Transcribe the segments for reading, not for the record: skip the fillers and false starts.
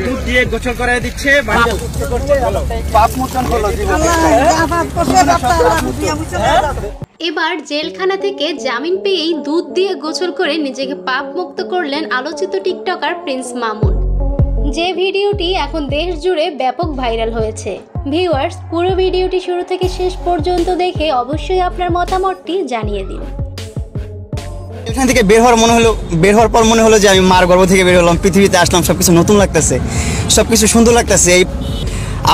দুধ দিয়ে গোসল করাই দিচ্ছে। এবার জেলখানা থেকে জামিন পেয়েই দুধ দিয়ে গোসল করে নিজেকে পাপ মুক্ত করলেন আলোচিত টিকটকার প্রিন্স মামুন, যে ভিডিওটি এখন দেশ জুড়ে ব্যাপক ভাইরাল হয়েছে। ভিউয়ার্স, পুরো ভিডিওটি শুরু থেকে শেষ পর্যন্ত দেখে অবশ্যই আপনার মতামতটি জানিয়ে দিন। এখান থেকে বের হওয়ার পর মনে হলো যে আমি মার গর্ভ থেকে বের হলাম, পৃথিবীতে আসলাম, সবকিছু নতুন লাগতেছে, সবকিছু সুন্দর লাগতেছে।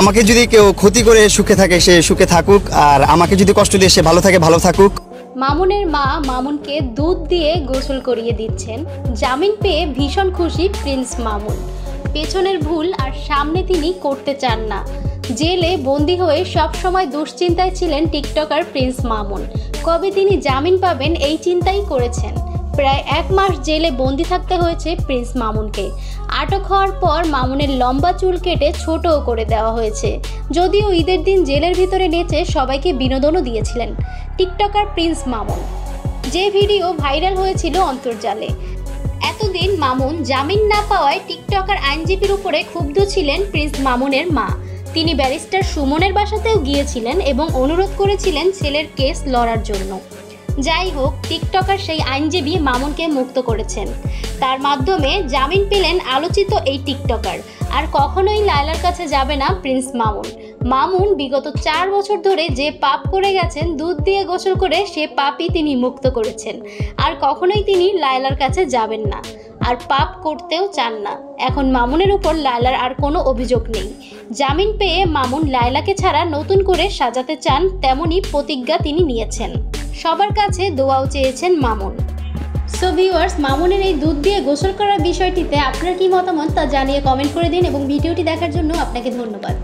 আমাকে যদি কেউ ক্ষতি করে সুখে থাকে সে সুখে থাকুক, আর আমাকে যদি কষ্ট দিয়ে সে ভালো থাকে ভালো থাকুক। মামুনের মা মামুনকে দুধ দিয়ে গোসল করিয়ে দিচ্ছেন। জামিন পেয়ে ভীষণ খুশি প্রিন্স মামুন। পেছনের ভুল আর সামনে তিনি করতে চান না। জেলে বন্দী হয়ে সব সময় দুশ্চিন্তায় ছিলেন টিকটকার প্রিন্স মামুন। কবে তিনি জামিন পাবেন এই চিন্তাই করেছেন। প্রায় 1 মাস জেলে বন্দি থাকতে হয়েছে প্রিন্স মামুনকে। আটক হওয়ার পর মামুনের লম্বা চুল কেটে ছোটও করে দেওয়া হয়েছে। যদিও ঈদের দিন জেলের ভিতরে নেচে সবাইকে বিনোদনও দিয়েছিলেন টিকটকার প্রিন্স মামুন, যে ভিডিও ভাইরাল হয়েছিল অন্তর্জালে। এতদিন মামুন জামিন না পাওয়ায় টিকটকার আইনজীবীর উপরে ক্ষুব্ধ ছিলেন প্রিন্স মামুনের মা। তিনি ব্যারিস্টার সুমনের বাসাতেও গিয়েছিলেন এবং অনুরোধ করেছিলেন ছেলের কেস লড়ার জন্য। যাই হোক, টিকটকার সেই আইনজীবী মামুনকে মুক্ত করেছেন। তার মাধ্যমে জামিন পেলেন আলোচিত এই টিকটকার। আর কখনোই লায়লার কাছে যাবে না প্রিন্স মামুন। মামুন বিগত 4 বছর ধরে যে পাপ করে গেছেন, দুধ দিয়ে গোসল করে, সে পাপই তিনি মুক্ত করেছেন। আর কখনোই তিনি লায়লার কাছে যাবেন না, আর পাপ করতেও চান না। এখন মামুনের উপর লায়লার আর কোনো অভিযোগ নেই। জামিন পেয়ে মামুন লায়লাকে ছাড়া নতুন করে সাজাতে চান, তেমনই প্রতিজ্ঞা তিনি নিয়েছেন। সবার কাছে দোয়াও চেয়েছেন মামুন। সো ভিউয়ার্স, মামুনের এই দুধ দিয়ে গোসল করার বিষয়টিতে আপনার কি মতামত তা জানিয়ে কমেন্ট করে দিন এবং ভিডিওটি দেখার জন্য আপনাকে ধন্যবাদ।